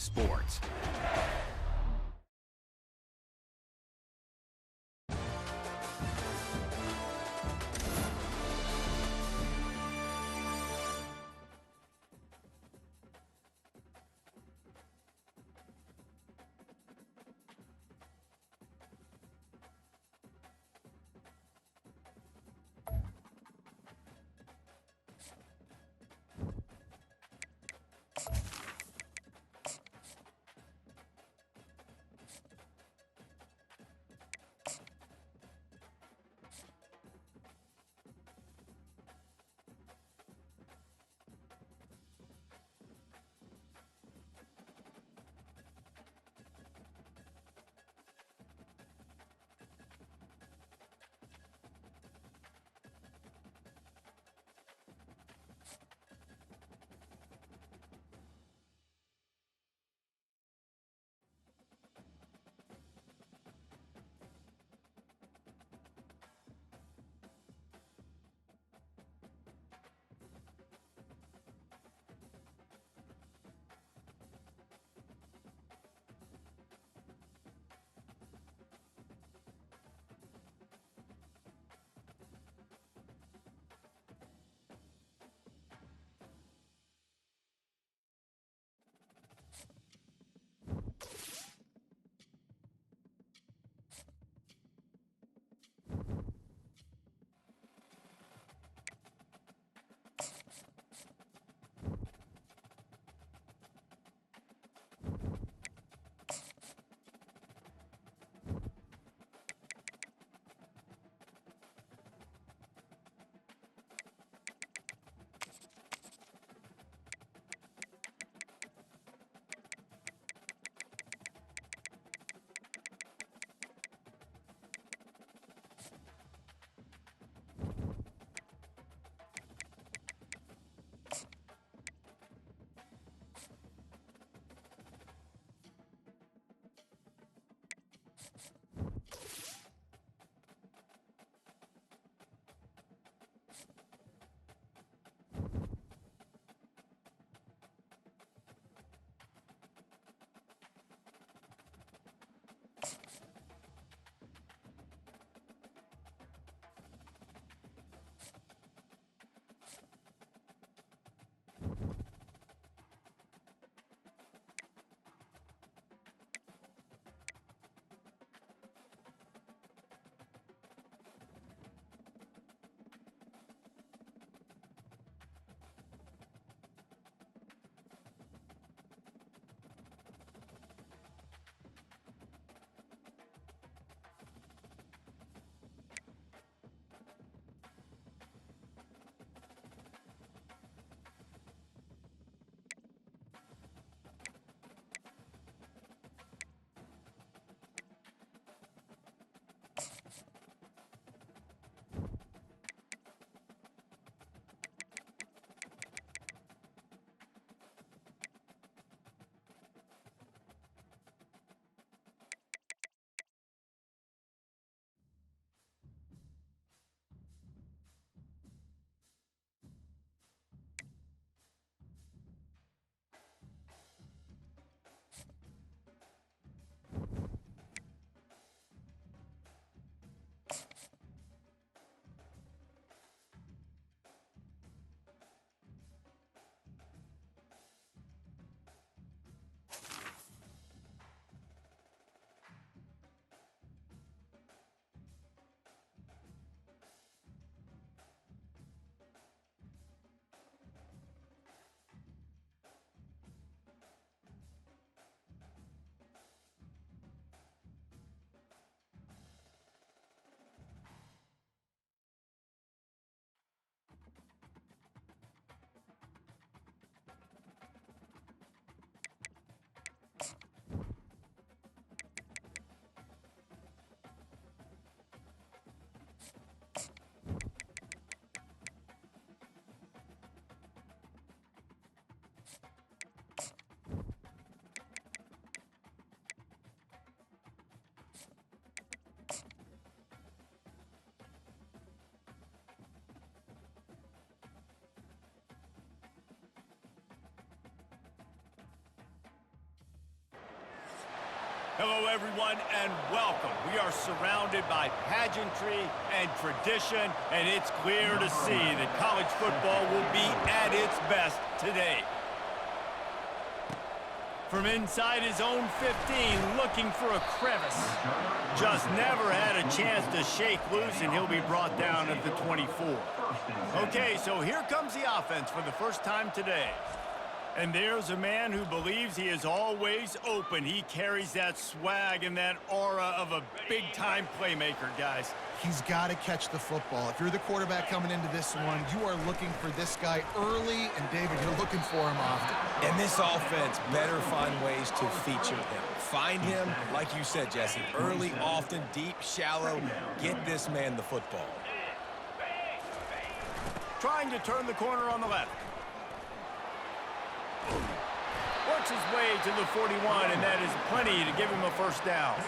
sports. Hello, everyone, and welcome. We are surrounded by pageantry and tradition, and it's clear to see that college football will be at its best today. From inside his own 15, looking for a crevice. Just never had a chance to shake loose, and he'll be brought down at the 24. Okay, so here comes the offense for the first time today. And there's a man who believes he is always open. He carries that swag and that aura of a big-time playmaker, guys. He's got to catch the football. If you're the quarterback coming into this one, you are looking for this guy early, and David, you're looking for him often. And this offense better find ways to feature him. Find him, like you said, Jesse, early, often, deep, shallow. Get this man the football. Trying to turn the corner on the left. Works his way to the 41, and that is plenty to give him a first down.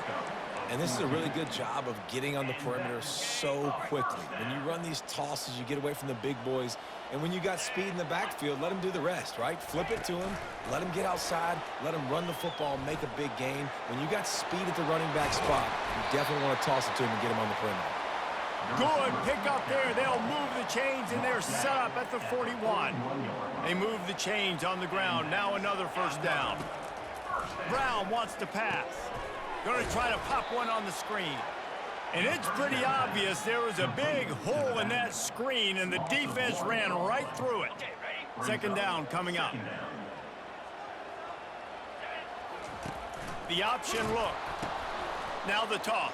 And this is a really good job of getting on the perimeter so quickly. When you run these tosses, you get away from the big boys. And when you got speed in the backfield, let him do the rest, right? Flip it to him, let him get outside, let him run the football, make a big gain. When you got speed at the running back spot, you definitely want to toss it to him and get him on the perimeter. Good pick up there. They'll move the chains, and they're set up at the 41. They move the chains on the ground. Now another first down. Brown wants to pass. Going to try to pop one on the screen. And it's pretty obvious there was a big hole in that screen, and the defense ran right through it. Second down coming up. The option look. Now the toss.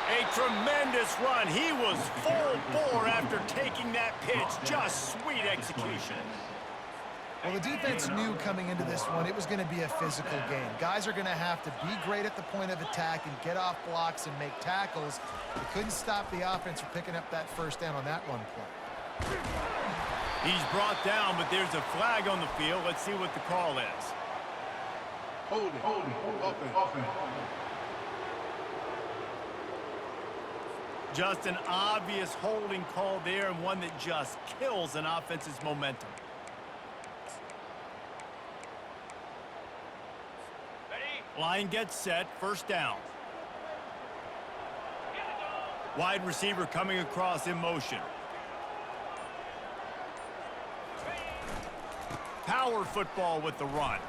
A tremendous run. He was full bore after taking that pitch. Just sweet execution. Well, the defense knew coming into this one it was going to be a physical game. Guys are going to have to be great at the point of attack and get off blocks and make tackles. They couldn't stop the offense from picking up that first down on that one play. He's brought down, but there's a flag on the field. Let's see what the call is. Hold it, offense. Just an obvious holding call there, and one that just kills an offense's momentum. Line gets set, first down. Wide receiver coming across in motion. Power football with the run.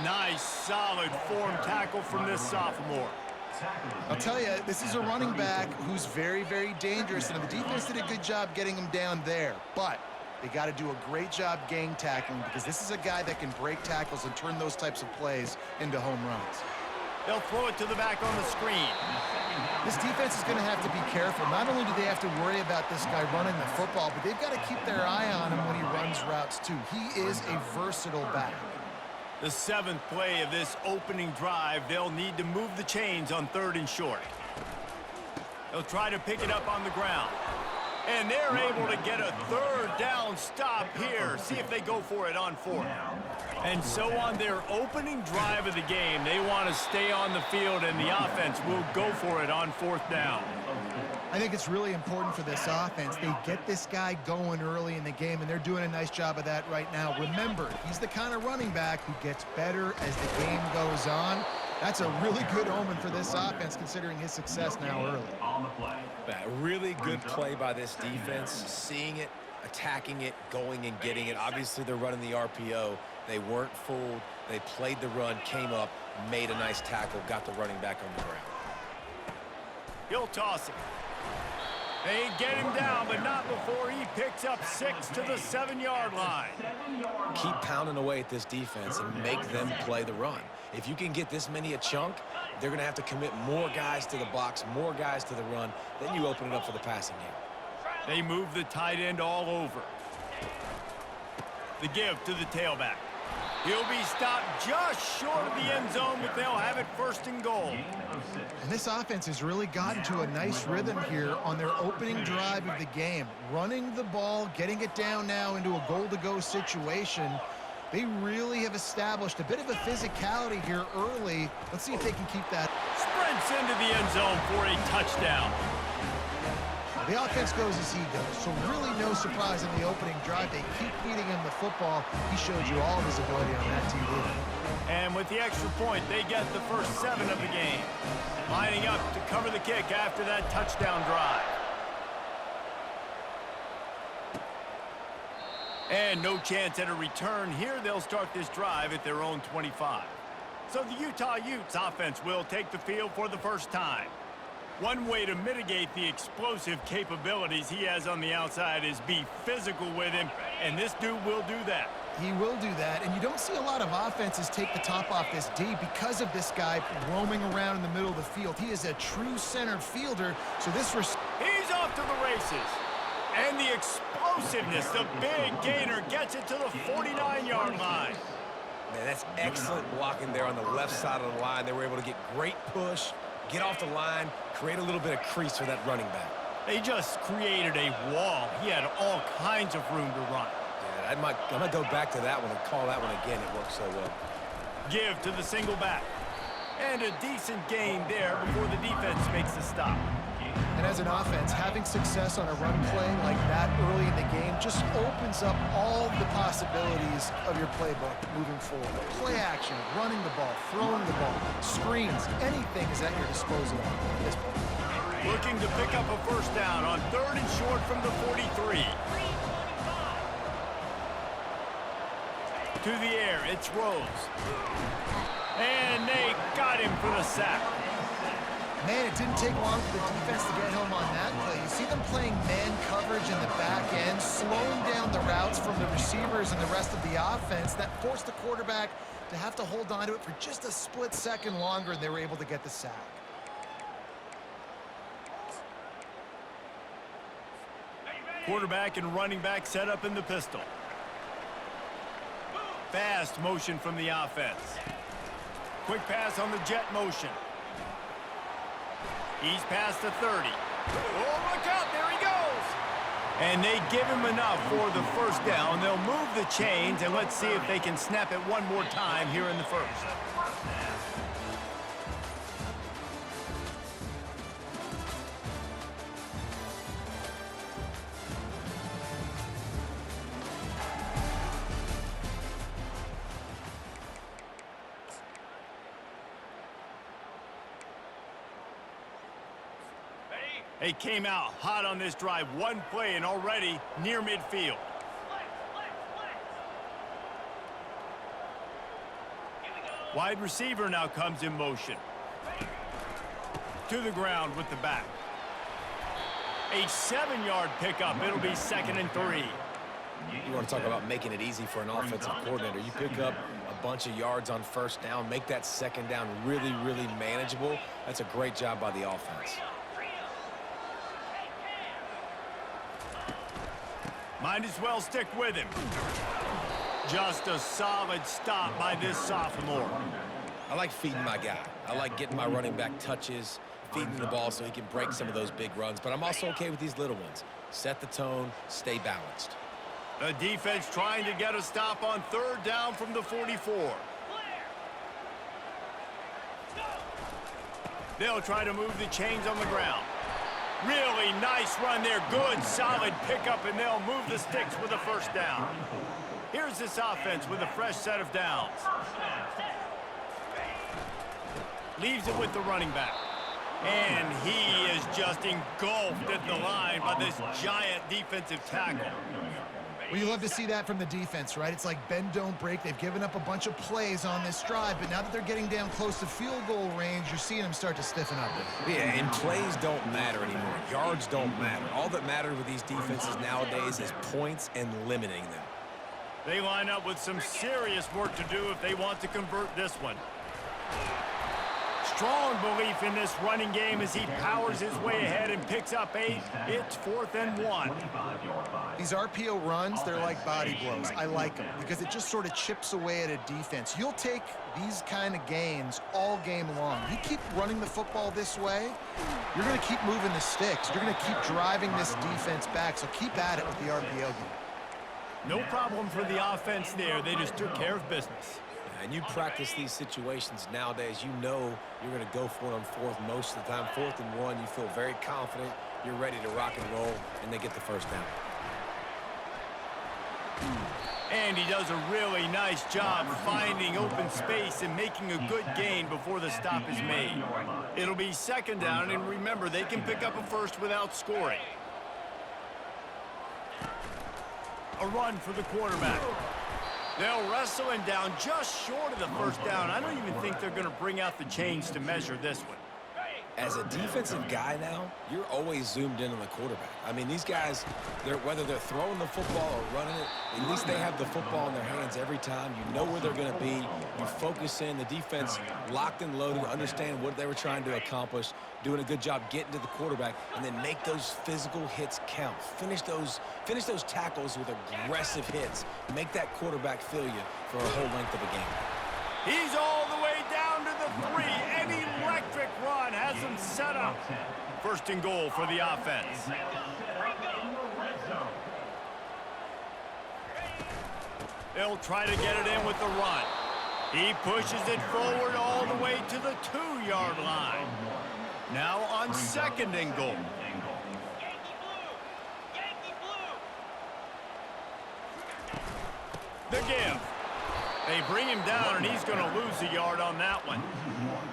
Nice, solid form tackle from this sophomore. I'll tell you, this is a running back who's very, very dangerous, and the defense did a good job getting him down there. But they got to do a great job gang tackling, because this is a guy that can break tackles and turn those types of plays into home runs. They'll throw it to the back on the screen. This defense is going to have to be careful. Not only do they have to worry about this guy running the football, but they've got to keep their eye on him when he runs routes too. He is a versatile back. The seventh play of this opening drive, they'll need to move the chains on 3rd and short. They'll try to pick it up on the ground. And they're able to get a 3rd down stop here. See if they go for it on 4th. And so on their opening drive of the game, they want to stay on the field, and the offense will go for it on 4th down. I think it's really important for this offense. They get this guy going early in the game, and they're doing a nice job of that right now. Remember, he's the kind of running back who gets better as the game goes on. That's a really good omen for this offense, considering his success now early. A really good play by this defense, seeing it, attacking it, going and getting it. Obviously, they're running the RPO. They weren't fooled. They played the run, came up, made a nice tackle, got the running back on the ground. He'll toss it. They get him down, but not before he picks up 6 to the 7-yard line. Keep pounding away at this defense and make them play the run. If you can get this many a chunk, they're going to have to commit more guys to the box, more guys to the run. Then you open it up for the passing game. They move the tight end all over. The give to the tailback. He'll be stopped just short of the end zone, but they'll have it 1st and goal. And this offense has really gotten to a nice rhythm here on their opening drive of the game. Running the ball, getting it down now into a goal-to-go situation. They really have established a bit of a physicality here early. Let's see if they can keep that. Sprints into the end zone for a touchdown. The offense goes as he goes, so really no surprise in the opening drive. They keep feeding him the football. He showed you all of his ability on that TD. And with the extra point, they get the first 7 of the game. Lining up to cover the kick after that touchdown drive. And no chance at a return here. They'll start this drive at their own 25. So the Utah Utes offense will take the field for the first time. One way to mitigate the explosive capabilities he has on the outside is be physical with him, and this dude will do that. He will do that, and you don't see a lot of offenses take the top off this D because of this guy roaming around in the middle of the field. He is a true center fielder, so this... He's off to the races. And the explosiveness, the big gainer gets it to the 49-yard line. Man, that's excellent blocking there on the left side of the line. They were able to get great push, get off the line, create a little bit of crease for that running back. They just created a wall. He had all kinds of room to run. Yeah, I might go back to that one and call that one again. It worked so well. Give to the single back. And a decent gain there before the defense makes the stop. And as an offense, having success on a run play like that early in the game just opens up all the possibilities of your playbook moving forward. Play action, running the ball, throwing the ball, screens, anything is at your disposal at this point. Looking to pick up a first down on 3rd and short from the 43. To the air, it's Rose. And they got him for the sack. Man, it didn't take long for the defense to get home on that play. You see them playing man coverage in the back end, slowing down the routes from the receivers and the rest of the offense. That forced the quarterback to have to hold on to it for just a split second longer, and they were able to get the sack. Quarterback and running back set up in the pistol. Fast motion from the offense. Quick pass on the jet motion. He's past the 30. Oh, look out, there he goes. And they give him enough for the first down. They'll move the chains, and let's see if they can snap it one more time here in the first. They came out hot on this drive. One play and already near midfield. Wide receiver now comes in motion. To the ground with the back. A 7-yard pickup. It'll be 2nd and 3. You want to talk about making it easy for an offensive coordinator. You pick up a bunch of yards on first down, make that second down really, really manageable. That's a great job by the offense. Might as well stick with him. Just a solid stop by this sophomore. I like feeding my guy. I like getting my running back touches, feeding the ball so he can break some of those big runs. But I'm also okay with these little ones. Set the tone, stay balanced. The defense trying to get a stop on 3rd down from the 44. They'll try to move the chains on the ground. Really nice run there. Good, solid pickup, and they'll move the sticks with a first down. Here's this offense with a fresh set of downs. Leaves it with the running back. And he is just engulfed at the line by this giant defensive tackle. Well, you love to see that from the defense, right? It's like bend, don't break. They've given up a bunch of plays on this drive, but now that they're getting down close to field goal range, you're seeing them start to stiffen up. Yeah, and plays don't matter anymore. Yards don't matter. All that matters with these defenses nowadays is points and limiting them. They line up with some serious work to do if they want to convert this one. Strong belief in this running game as he powers his way ahead and picks up 8. It's 4th and 1. These RPO runs, they're like body blows. I like them because it just sort of chips away at a defense. You'll take these kind of gains all game long. You keep running the football this way, you're going to keep moving the sticks. You're going to keep driving this defense back, so keep at it with the RPO game. No problem for the offense there. They just took care of business. And you practice these situations nowadays, you know you're going to go for it on 4th most of the time. 4th and 1, you feel very confident. you're ready to rock and roll, and they get the first down. And he does a really nice job finding open space and making a good gain before the stop is made. It'll be second down, and remember, they can pick up a first without scoring. A run for the quarterback. They'll wrestle him down just short of the first down. I don't even think they're going to bring out the chains to measure this one. As a defensive guy now, you're always zoomed in on the quarterback. I mean, these guys, whether they're throwing the football or running it, at least they have the football in their hands every time. You know where they're going to be. You focus in. The defense locked and loaded, understand what they were trying to accomplish, doing a good job getting to the quarterback, and then make those physical hits count. Finish those tackles with aggressive hits. Make that quarterback feel you for a whole length of a game. He's all the way down to the 3. An electric run has him set up. First and goal for the offense. They'll try to get it in with the run. He pushes it forward all the way to the 2-yard line. Now on second and goal. The give. They bring him down, and he's going to lose a yard on that one.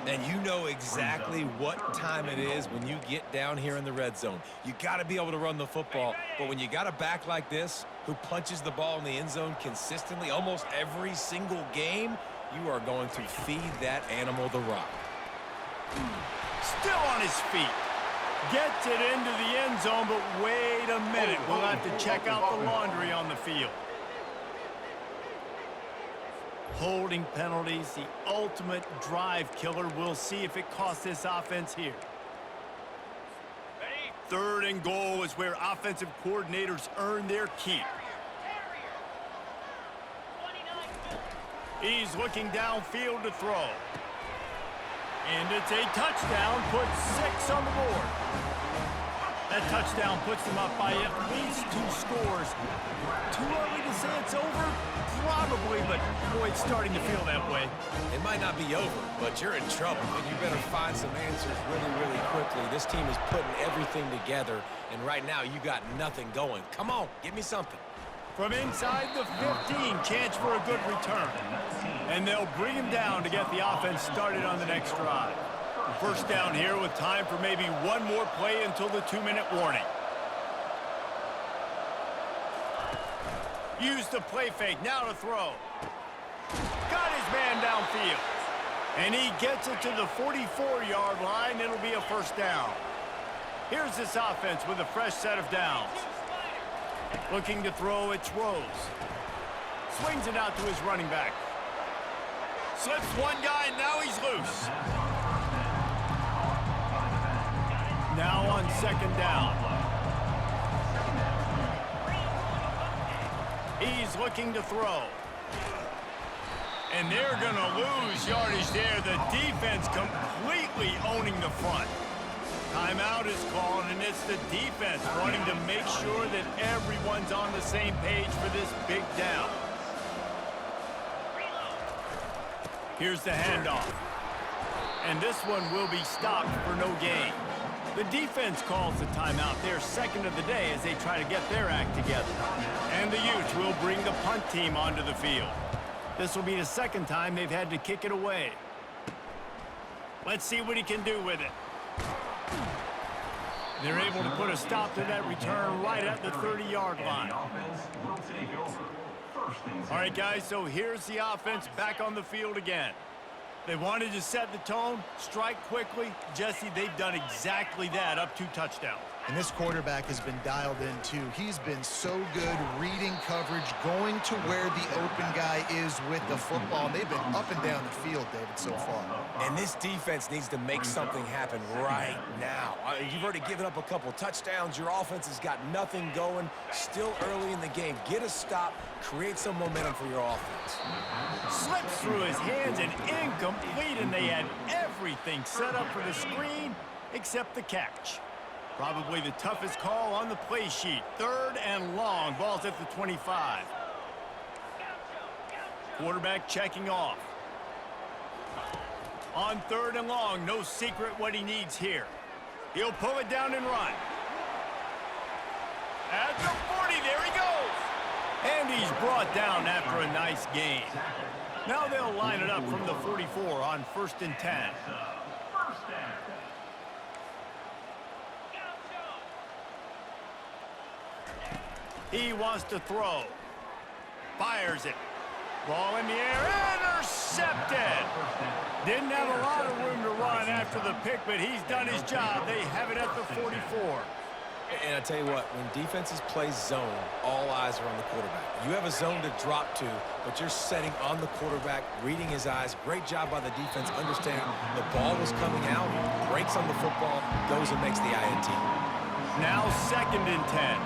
And you know exactly what time it is when you get down here in the red zone. You got to be able to run the football, but when you got a back like this who punches the ball in the end zone consistently almost every single game, you are going to feed that animal the rock. Still on his feet. Gets it into the end zone, but wait a minute. We'll have to check out the laundry on the field. Holding penalties, the ultimate drive killer. We'll see if it costs this offense here. Third and goal is where offensive coordinators earn their keep. He's looking downfield to throw. And it's a touchdown, puts 6 on the board. That touchdown puts them up by at least 2 scores. Too early to say it's over? Probably, but boy, it's starting to feel that way. It might not be over, but you're in trouble, and you better find some answers really, really quickly. This team is putting everything together, and right now you got nothing going. Come on, give me something. From inside the 15, chance for a good return. And they'll bring him down to get the offense started on the next drive. First down here with time for maybe one more play until the 2-minute warning. Use the play fake, now to throw. Got his man downfield. And he gets it to the 44-yard line. It'll be a first down. Here's this offense with a fresh set of downs. Looking to throw, it's Rose. Swings it out to his running back. Slips one guy, and now he's loose. Now on second down. He's looking to throw. And they're going to lose yardage there. The defense completely owning the front. Timeout is called, and it's the defense wanting to make sure that everyone's on the same page for this big down. Here's the handoff. And this one will be stopped for no gain. The defense calls the timeout, their second of the day, as they try to get their act together. And the Utes will bring the punt team onto the field. This will be the second time they've had to kick it away. Let's see what he can do with it. They're able to put a stop to that return right at the 30-yard line. All right, guys, so here's the offense back on the field again. They wanted to set the tone, strike quickly. Jesse, they've done exactly that, up 2 touchdowns. And this quarterback has been dialed in, too. He's been so good reading coverage, going to where the open guy is with the football. They've been up and down the field, David, so far. And this defense needs to make something happen right now. You've already given up a couple touchdowns. Your offense has got nothing going. Still early in the game. Get a stop. Create some momentum for your offense. Slips through his hands and incomplete, and they had everything set up for the screen except the catch. Probably the toughest call on the play sheet. 3rd and long. Ball's at the 25. Quarterback checking off. On 3rd and long, no secret what he needs here. He'll pull it down and run. the 40. There he goes. And he's brought down after a nice gain. Now they'll line it up from the 44 on 1st and 10. He wants to throw. Fires it. Ball in the air. Intercepted. Didn't have a lot of room to run after the pick, but he's done his job. They have it at the 44. And I tell you what, when defenses play zone, all eyes are on the quarterback. You have a zone to drop to, but you're setting on the quarterback, reading his eyes. Great job by the defense, understanding the ball was coming out, breaks on the football, goes and makes the INT. Now 2nd and 10.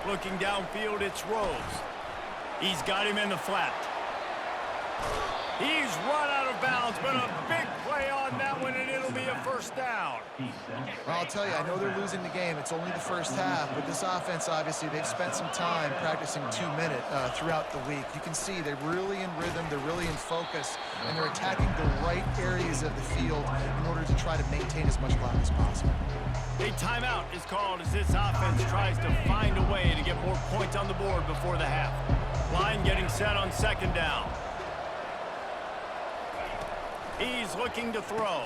Looking downfield, it's Rose. He's got him in the flat. He's run out of bounds, but a big play on that one, and it'll be a 1st down. Well, I'll tell you, I know they're losing the game. It's only the 1st half, but this offense, obviously, they've spent some time practicing 2-minute throughout the week. You can see they're really in rhythm, they're really in focus, and they're attacking the right areas of the field in order to try to maintain as much clock as possible. A timeout is called as this offense tries to find a way to get more points on the board before the half. Line getting set on 2nd down. He's looking to throw.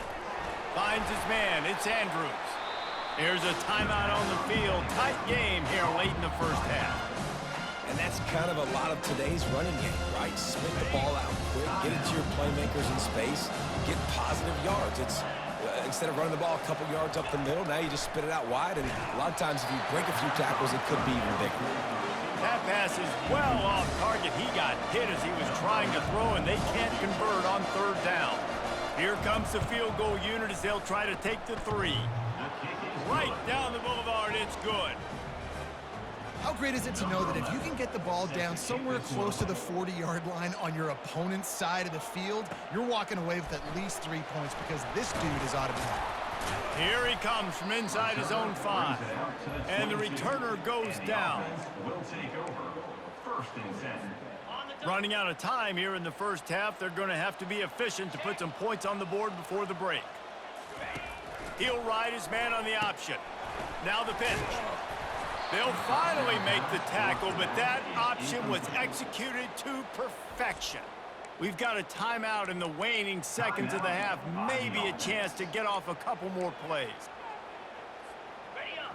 Finds his man. It's Andrews. Here's a timeout on the field. Tight game here late in the 1st half. And that's kind of a lot of today's running game, right? Spit the ball out quick, get it to your playmakers in space, get positive yards. It's instead of running the ball a couple yards up the middle, now you just spit it out wide, and a lot of times if you break a few tackles, it could be even bigger. That pass is well off target. He got hit as he was trying to throw, and they can't convert on 3rd down. Here comes the field goal unit as they'll try to take the 3. Right down the boulevard, it's good. How great is it to know that if you can get the ball down somewhere close to the 40-yard line on your opponent's side of the field, you're walking away with at least 3 points because this dude is automatic. Here he comes from inside his own 5. And the returner goes down. Running out of time here in the 1st half. They're going to have to be efficient to put some points on the board before the break. He'll ride his man on the option. Now the pitch. They'll finally make the tackle, but that option was executed to perfection. We've got a timeout in the waning seconds of the half. Maybe a chance to get off a couple more plays.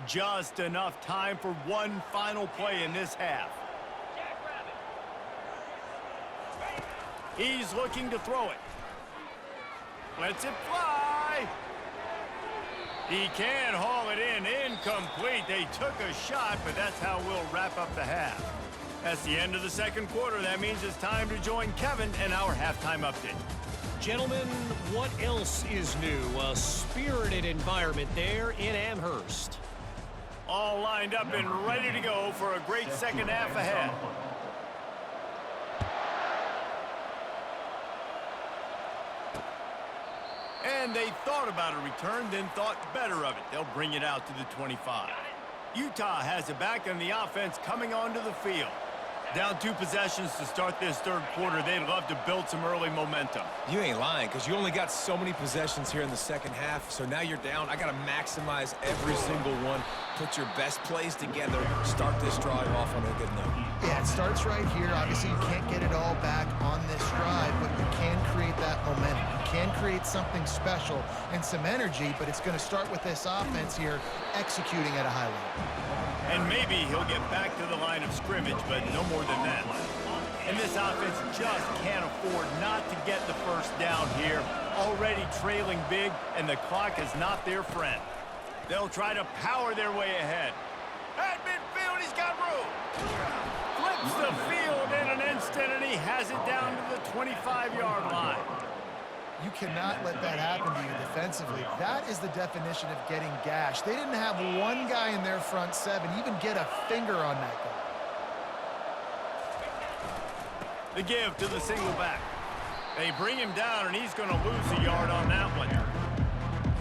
Just enough time for one final play in this half. He's looking to throw it. Lets it fly. He can haul it in. Incomplete. They took a shot, but that's how we'll wrap up the half. That's the end of the 2nd quarter. That means it's time to join Kevin and our halftime update. Gentlemen, what else is new? A spirited environment there in Amherst. All lined up and ready to go for a great 2nd half ahead. And they thought about a return, then thought better of it. They'll bring it out to the 25. Utah has it back, and the offense coming onto the field. Down 2 possessions to start this 3rd quarter. They'd love to build some early momentum. You ain't lying, because you only got so many possessions here in the 2nd half, so now you're down. I got to maximize every single one. Put your best plays together. Start this drive off on a good note. Yeah, it starts right here. Obviously, you can't get it all back on this drive, but you can create that momentum. You can create something special and some energy, but it's going to start with this offense here executing at a high level. And maybe he'll get back to the line of scrimmage, but no more than that. And this offense just can't afford not to get the 1st down here. Already trailing big, and the clock is not their friend. They'll try to power their way ahead. At midfield, he's got room. Flips the field in an instant, and he has it down to the 25-yard line. You cannot let that happen to you defensively. That is the definition of getting gashed. They didn't have one guy in their front 7 even get a finger on that guy. The give to the single back. They bring him down, and he's going to lose a yard on that one.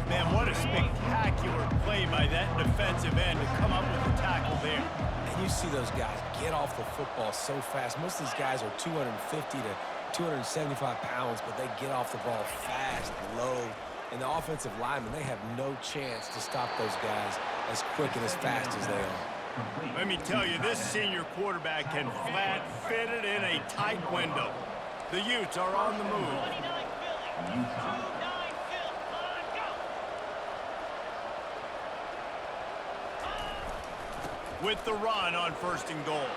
Man, what a spectacular play by that defensive end to come up with a tackle there. And you see those guys get off the football so fast. Most of these guys are 250 to 275 pounds, but they get off the ball fast, low, And the offensive linemen, they have no chance to stop those guys as quick and as fast as they are. Let me tell you, this senior quarterback can flat fit it in a tight window. The Utes are on the move. With the run on 1st and goal.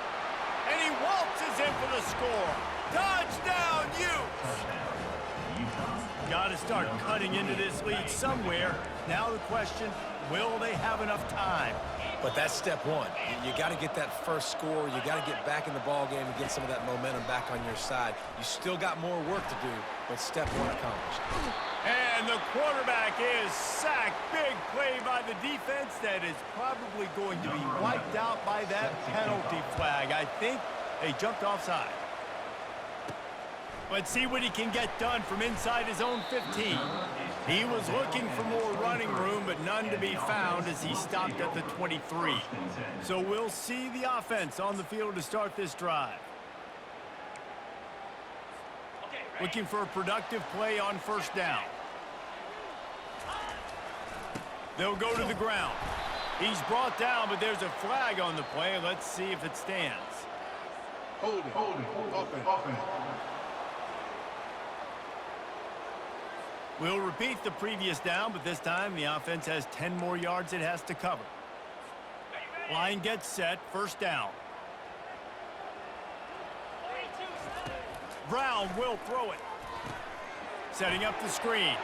And he waltzes in for the score. Touchdown, Utes! Got to start cutting into this lead somewhere. Now the question, will they have enough time? But that's step one. You got to get that first score. You got to get back in the ball game and get some of that momentum back on your side. You still got more work to do, but step one accomplished. And the quarterback is sacked. Big play by the defense that is probably going to be wiped out by that penalty flag. I think they jumped offside. Let's see what he can get done from inside his own 15. He was looking for more running room, but none to be found as he stopped at the 23. So we'll see the offense on the field to start this drive. Looking for a productive play on 1st down. They'll go to the ground. He's brought down, but there's a flag on the play. Let's see if it stands. Hold it. Offense. We'll repeat the previous down, but this time the offense has 10 more yards it has to cover. Line gets set, 1st down. Brown will throw it. Setting up the screen.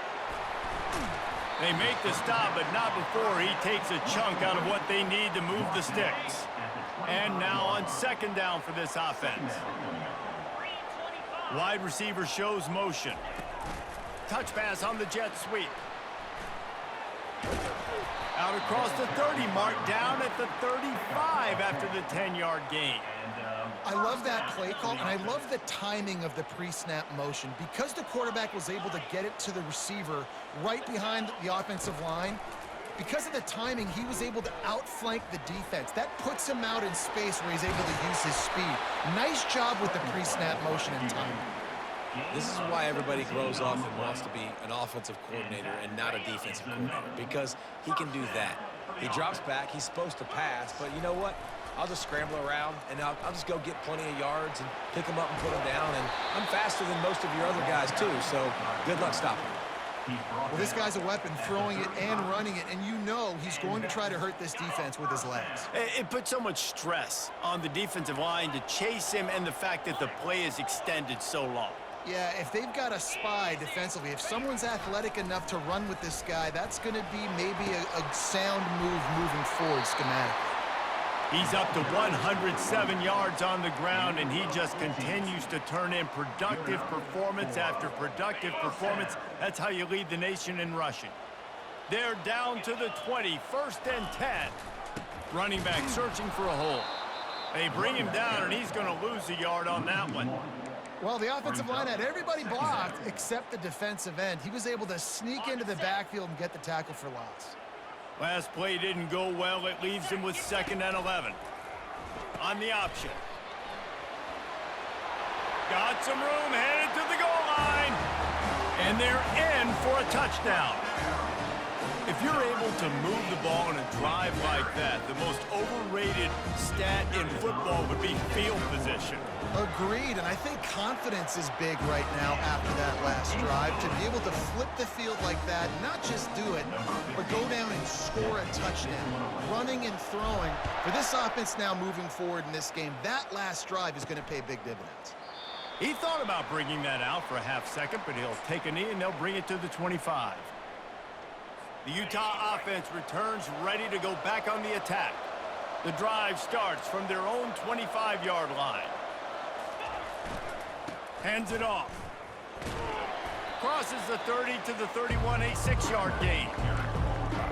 They make the stop, but not before he takes a chunk out of what they need to move the sticks. And now on 2nd down for this offense. Wide receiver shows motion. Touch pass on the jet sweep. Out across the 30 mark, down at the 35 after the 10-yard gain. I love that play call, and I love the timing of the pre-snap motion. Because the quarterback was able to get it to the receiver right behind the offensive line, because of the timing, he was able to outflank the defense. That puts him out in space where he's able to use his speed. Nice job with the pre-snap motion and timing. This is why everybody grows up and wants to be an offensive coordinator and not a defensive coordinator, because he can do that. He drops back, he's supposed to pass, but you know what? I'll just scramble around, and I'll just go get plenty of yards and pick them up and put them down, and I'm faster than most of your other guys, too, so good luck stopping him. Well, this guy's a weapon, throwing it and running it, and you know he's going to try to hurt this defense with his legs. It puts so much stress on the defensive line to chase him, and the fact that the play is extended so long. Yeah, if they've got a spy defensively, if someone's athletic enough to run with this guy, that's going to be maybe a sound move moving forward schematically. He's up to 107 yards on the ground, and he just continues to turn in productive performance after productive performance. That's how you lead the nation in rushing. They're down to the 20, 1st and 10. Running back searching for a hole. They bring him down, and he's going to lose a yard on that one. Well, the offensive line had everybody blocked except the defensive end. He was able to sneak into the backfield and get the tackle for loss. Last play didn't go well. It leaves him with 2nd and 11. On the option. Got some room, headed to the goal line. And they're in for a touchdown. If you're able to move the ball in a drive like that, the most overrated stat in football would be field position. Agreed, and I think confidence is big right now after that last drive. To be able to flip the field like that, not just do it, but go down and score a touchdown. Running and throwing. For this offense now moving forward in this game, that last drive is going to pay big dividends. He thought about bringing that out for a half second, but he'll take a knee and they'll bring it to the 25. The Utah offense returns ready to go back on the attack. The drive starts from their own 25-yard line. Hands it off. Crosses the 30 to the 31, a 6-yard gain.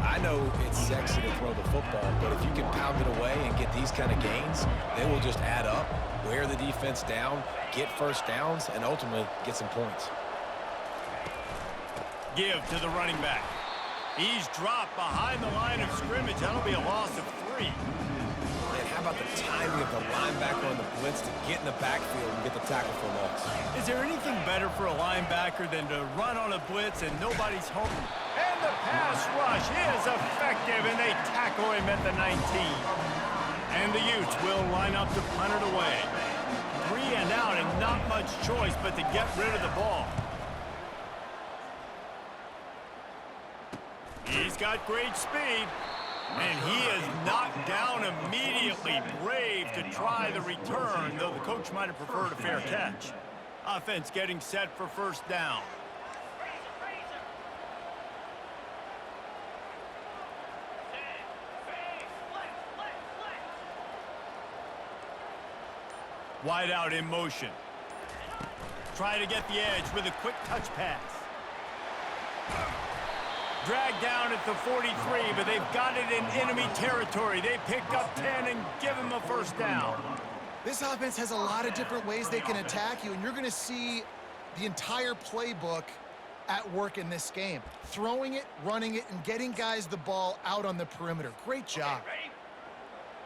I know it's sexy to throw the football, but if you can pound it away and get these kind of gains, they will just add up, wear the defense down, get 1st downs, and ultimately get some points. Give to the running back. He's dropped behind the line of scrimmage. That'll be a loss of 3. And how about the timing of the linebacker on the blitz to get in the backfield and get the tackle for loss? Is there anything better for a linebacker than to run on a blitz and nobody's home? And the pass rush is effective, and they tackle him at the 19. And the Utes will line up to punt it away. 3 and out, and not much choice but to get rid of the ball. He's got great speed, and he is knocked down immediately. Brave to try the return, though the coach might have preferred a fair catch. Offense getting set for first down. Wide out in motion. Try to get the edge with a quick touch pass. Dragged down at the 43, but they've got it in enemy territory. They pick up 10 and give him a first down. This offense has a lot of different ways they can attack you, and you're going to see the entire playbook at work in this game. Throwing it, running it, and getting guys the ball out on the perimeter. Great job.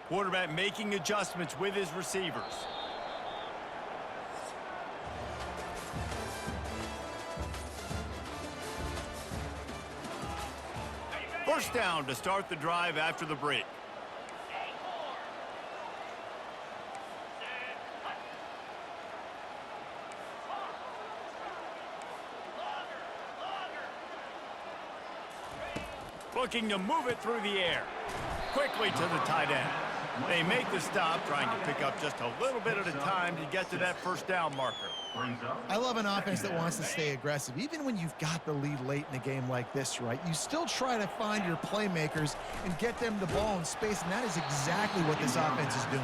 Quarterback making adjustments with his receivers. First down to start the drive after the break. Looking to move it through the air. Quickly to the tight end. They make the stop, trying to pick up just a little bit at a time to get to that first down marker. I love an offense that wants to stay aggressive. Even when you've got the lead late in a game like this, right, you still try to find your playmakers and get them the ball in space, and that is exactly what this offense is doing.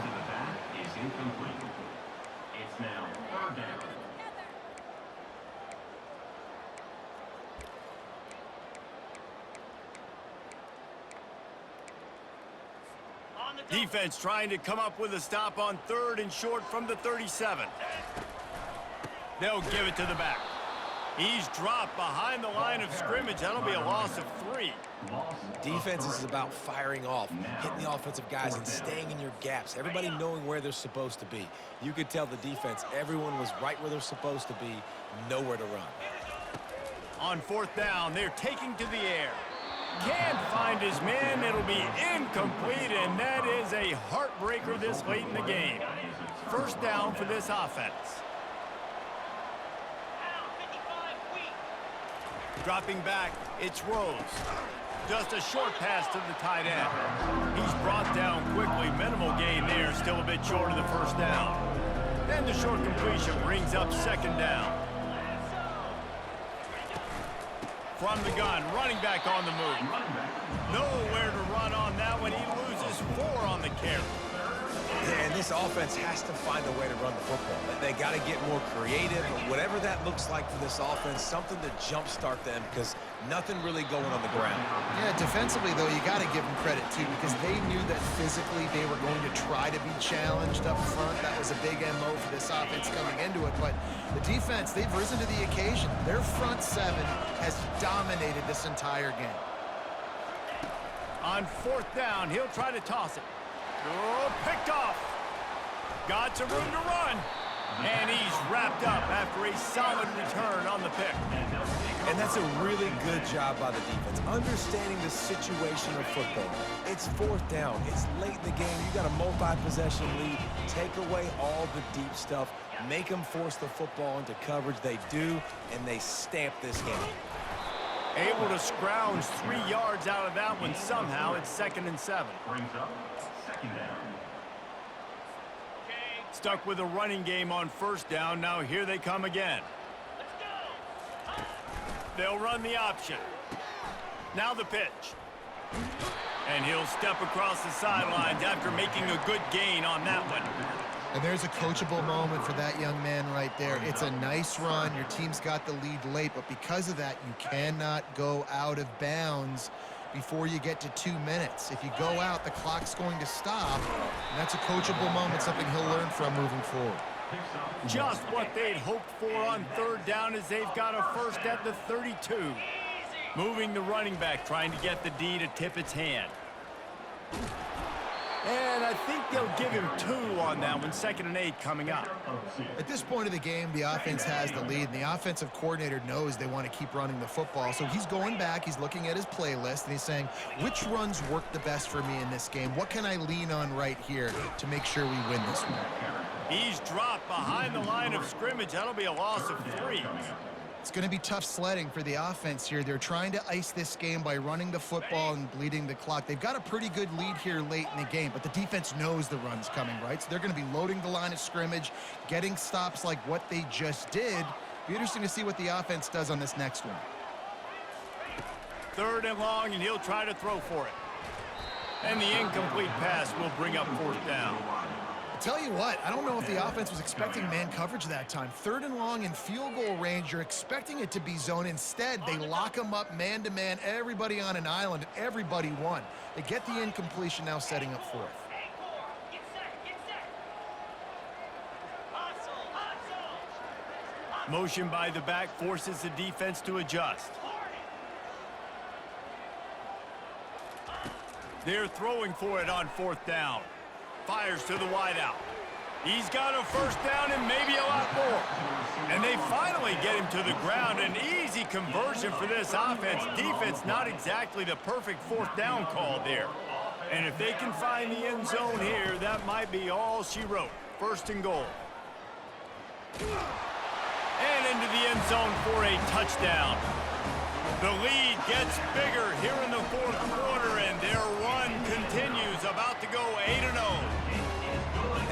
It's now third down. Defense trying to come up with a stop on 3rd and short from the 37. They'll give it to the back. He's dropped behind the line of scrimmage. That'll be a loss of 3. Defense is about firing off, hitting the offensive guys, and staying in your gaps. Everybody knowing where they're supposed to be. You could tell the defense, everyone was right where they're supposed to be, nowhere to run. On 4th down, they're taking to the air. Can't find his man. It'll be incomplete, and that is a heartbreaker this late in the game. First down for this offense. Dropping back, it's Rose. Just a short pass to the tight end. He's brought down quickly. Minimal gain there, still a bit short of the first down. Then the short completion brings up 2nd down. From the gun, running back on the move. Nowhere to run on that one. He loses 4 on the carry. And this offense has to find a way to run the football. They got to get more creative, whatever that looks like for this offense, something to jumpstart them, because nothing really going on the ground. Yeah, defensively, though, you got to give them credit, too, because they knew that physically they were going to try to be challenged up front. That was a big MO for this offense coming into it. But the defense, they've risen to the occasion. Their front 7 has dominated this entire game. On 4th down, he'll try to toss it. Oh, picked off. Got some room to run. And he's wrapped up after a solid return on the pick. And that's a really good job by the defense, understanding the situation of football. It's 4th down. It's late in the game. You got a multi-possession lead. Take away all the deep stuff. Make them force the football into coverage. They do, and they stamp this game. Able to scrounge 3 yards out of that one somehow. It's 2nd and 7. Brings up 2nd down. Stuck with a running game on 1st down. Now here they come again. They'll run the option. Now the pitch. And he'll step across the sidelines after making a good gain on that one. And there's a coachable moment for that young man right there. It's a nice run. Your team's got the lead late, but because of that, you cannot go out of bounds before you get to 2 minutes. If you go out, the clock's going to stop, and that's a coachable moment, something he'll learn from moving forward. Just what they'd hoped for on 3rd down as they've got a first at the 32. Moving the running back, trying to get the D to tip its hand. And I think they'll give him 2 on that one, 2nd and 8 coming up. At this point of the game, the offense has the lead, and the offensive coordinator knows they want to keep running the football. So he's going back, he's looking at his playlist, and he's saying, which runs work the best for me in this game? What can I lean on right here to make sure we win this one? He's dropped behind the line of scrimmage. That'll be a loss of 3. It's going to be tough sledding for the offense here. They're trying to ice this game by running the football and bleeding the clock. They've got a pretty good lead here late in the game, but the defense knows the run's coming, right? So they're going to be loading the line of scrimmage, getting stops like what they just did. Be interesting to see what the offense does on this next one. 3rd and long, and he'll try to throw for it. And the incomplete pass will bring up 4th down. Tell you what, I don't know if the offense was expecting man coverage that time. 3rd and long in field goal range, you're expecting it to be zone. Instead, they lock them up man-to-man, everybody on an island, and everybody won. They get the incompletion, now setting up 4th. Motion by the back forces the defense to adjust. They're throwing for it on 4th down. Fires to the wideout. He's got a 1st down and maybe a lot more. And they finally get him to the ground. An easy conversion for this offense. Defense not exactly the perfect 4th down call there. And if they can find the end zone here, that might be all she wrote. 1st and goal. And into the end zone for a touchdown. The lead gets bigger here in the 4th quarter, and their run continues, about to go 8-0.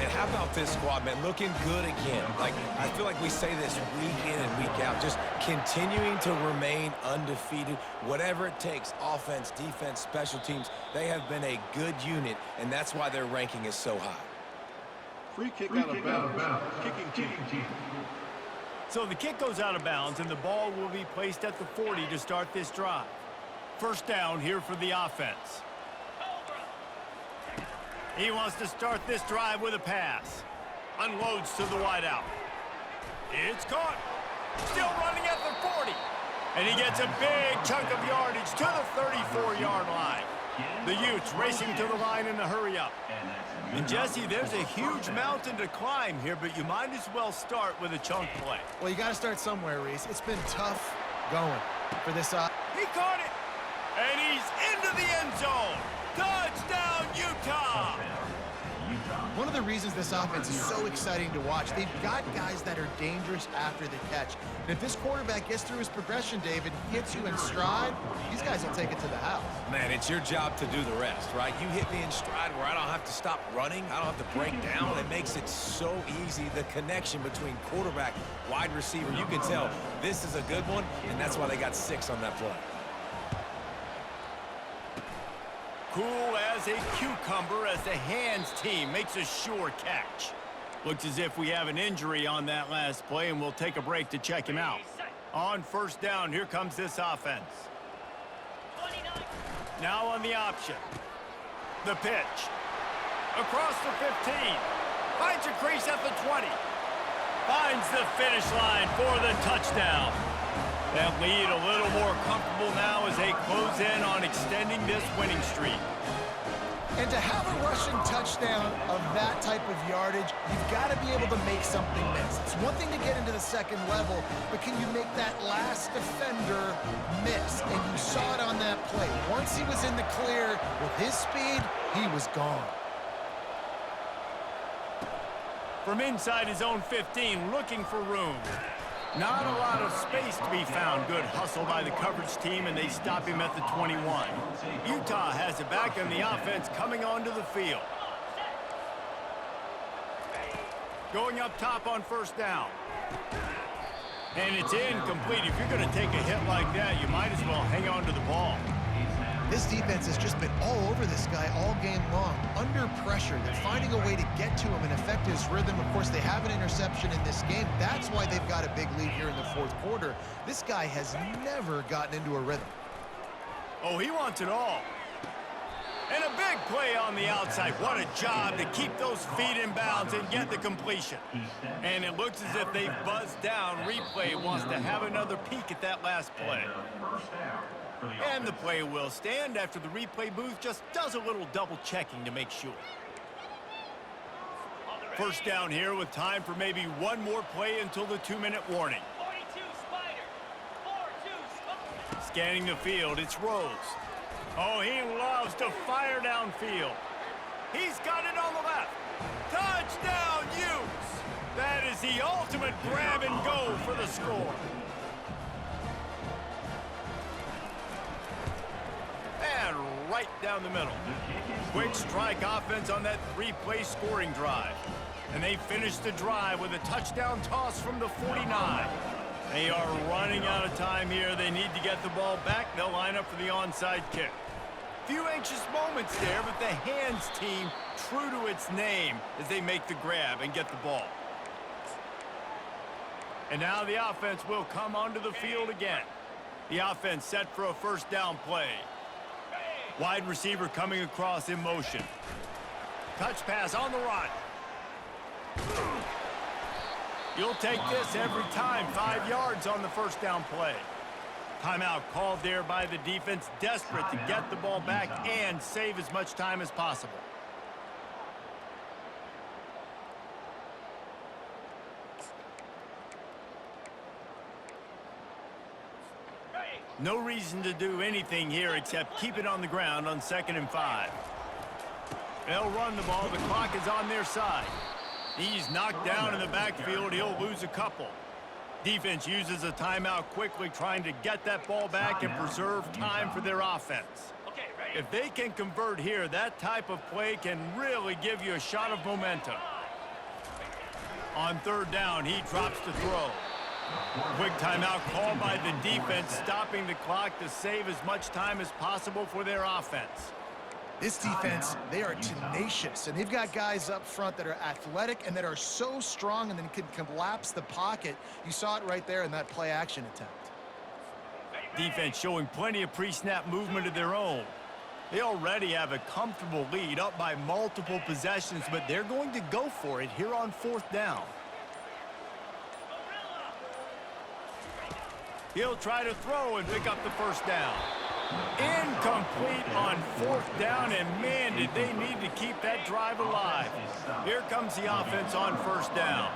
And how about this squad, man? Looking good again. Like, I feel like we say this week in and week out, just continuing to remain undefeated. Whatever it takes, offense, defense, special teams, they have been a good unit, and that's why their ranking is so high. Free kick out of bounds. Kicking team. So the kick goes out of bounds, and the ball will be placed at the 40 to start this drive. 1st down here for the offense. He wants to start this drive with a pass. Unloads to the wideout. It's caught. Still running at the 40. And he gets a big chunk of yardage to the 34-yard line. The Utes racing to the line in a hurry-up. And, Jesse, there's a huge mountain to climb here, but you might as well start with a chunk play. Well, you got to start somewhere, Reese. It's been tough going for this. He caught it, and he's into the end zone. Touchdown, Utah! One of the reasons this offense is so exciting to watch, they've got guys that are dangerous after the catch. And if this quarterback gets through his progression, David, hits you in stride, these guys will take it to the house. Man, it's your job to do the rest, right? You hit me in stride where I don't have to stop running. I don't have to break down. It makes it so easy. The connection between quarterback, wide receiver, you can tell this is a good one, and that's why they got 6 on that play. Cool as a cucumber as the hands team makes a sure catch. Looks as if we have an injury on that last play, and we'll take a break to check him out. On 1st down, here comes this offense. Now on the option. The pitch. Across the 15. Finds a crease at the 20. Finds the finish line for the touchdown. That lead a little more comfortable now as they close in on extending this winning streak. And to have a rushing touchdown of that type of yardage, you've got to be able to make something miss. It's one thing to get into the 2nd level, but can you make that last defender miss? And you saw it on that play. Once he was in the clear with his speed, he was gone. From inside his own 15, looking for room. Not a lot of space to be found. Good hustle by the coverage team, and they stop him at the 21. Utah has it back on the offense coming onto the field. Going up top on 1st down. And it's incomplete. If you're going to take a hit like that, you might as well hang on to the ball. This defense has just been all over this guy all game long. Under pressure, they're finding a way to get to him and affect his rhythm. Of course, they have an interception in this game. That's why they've got a big lead here in the 4th quarter. This guy has never gotten into a rhythm. Oh, he wants it all. And a big play on the outside. What a job to keep those feet in bounds and get the completion. And it looks as if they've buzzed down. Replay wants to have another peek at that last play. And the play will stand after the replay booth just does a little double checking to make sure. First down here with time for maybe one more play until the 2-minute warning. 42 Spider. 4-2 Spider. Scanning the field, it's Rose. Oh, he loves to fire downfield. He's got it on the left. Touchdown, Utes! That is the ultimate grab and go for the score. And right down the middle. Quick strike offense on that 3-play scoring drive. And they finish the drive with a touchdown toss from the 49. They are running out of time here. They need to get the ball back. They'll line up for the onside kick. Few anxious moments there, but the hands team true to its name as they make the grab and get the ball. And now the offense will come onto the field again. The offense set for a first down play. Wide receiver coming across in motion. Touch pass on the run. You'll take this every time. 5 yards on the first down play. Timeout called there by the defense, desperate to get the ball back and save as much time as possible. No reason to do anything here except keep it on the ground on 2nd and 5. They'll run the ball. The clock is on their side. He's knocked down in the backfield. He'll lose a couple. Defense uses a timeout quickly, trying to get that ball back and preserve time for their offense. If they can convert here, that type of play can really give you a shot of momentum. On 3rd down, he drops to throw. Quick timeout called by the defense, stopping the clock to save as much time as possible for their offense. This defense, they are tenacious, and they've got guys up front that are athletic and that are so strong and then can collapse the pocket. You saw it right there in that play-action attempt. Defense showing plenty of pre-snap movement of their own. They already have a comfortable lead up by multiple possessions, but they're going to go for it here on 4th down. He'll try to throw and pick up the first down. Incomplete on 4th down, and man, did they need to keep that drive alive. Here comes the offense on 1st down.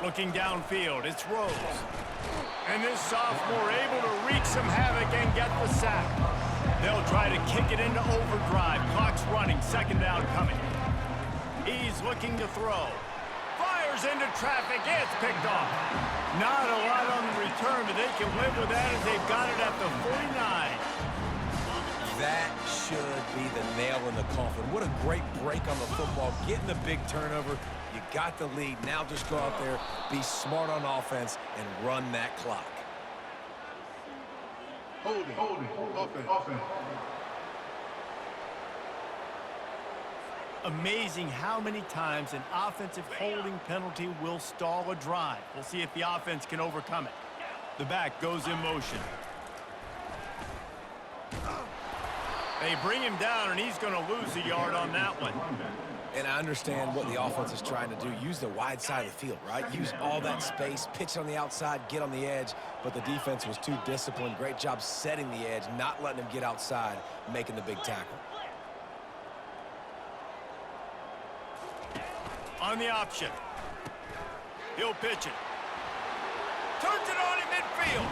Looking downfield, it's Rose. And this sophomore able to wreak some havoc and get the sack. They'll try to kick it into overdrive. Clock's running, 2nd down coming. He's looking to throw. Fires into traffic, it's picked off. Not a lot on the return, but they can live with that as they've got it at the 49. That should be the nail in the coffin. What a great break on the football. Getting the big turnover. You got the lead. Now just go out there, be smart on offense, and run that clock. Holding, offense. Amazing how many times an offensive holding penalty will stall a drive. We'll see if the offense can overcome it. The back goes in motion. They bring him down, and he's going to lose a yard on that one. And I understand what the offense is trying to do. Use the wide side of the field, right? Use all that space, pitch on the outside, get on the edge. But the defense was too disciplined. Great job setting the edge, not letting him get outside, making the big tackle. On the option. He'll pitch it. Turns it on in midfield.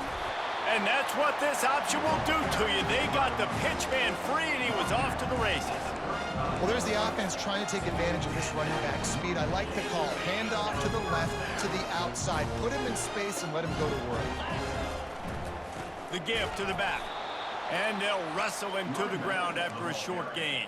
And that's what this option will do to you. They got the pitch man free, and he was off to the races. Well, there's the offense trying to take advantage of this running back speed. I like the call. Hand off to the left, to the outside. Put him in space and let him go to work. The give to the back. And they'll wrestle him to the ground after a short gain.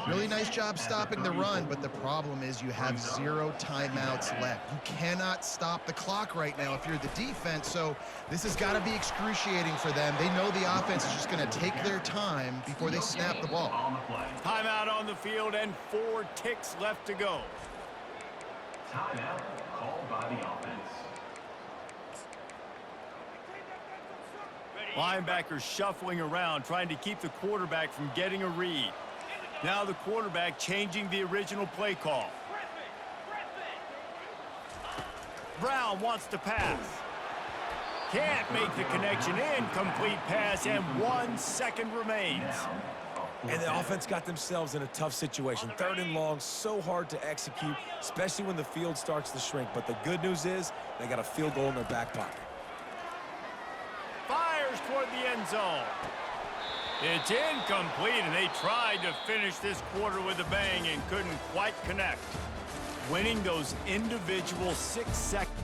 Really nice job stopping the run, but the problem is you have 0 timeouts left. You cannot stop the clock right now if you're the defense, so this has got to be excruciating for them. They know the offense is just going to take their time before they snap the ball. Timeout on the field and 4 ticks left to go. Timeout called by the offense. Linebackers shuffling around, trying to keep the quarterback from getting a read. Now the quarterback changing the original play call. Brown wants to pass. Can't make the connection. Incomplete pass, and 1 second remains. And the offense got themselves in a tough situation. 3rd and long, so hard to execute, especially when the field starts to shrink. But the good news is they got a field goal in their back pocket. Fires toward the end zone. It's incomplete, and they tried to finish this quarter with a bang and couldn't quite connect. Winning those individual 6 seconds.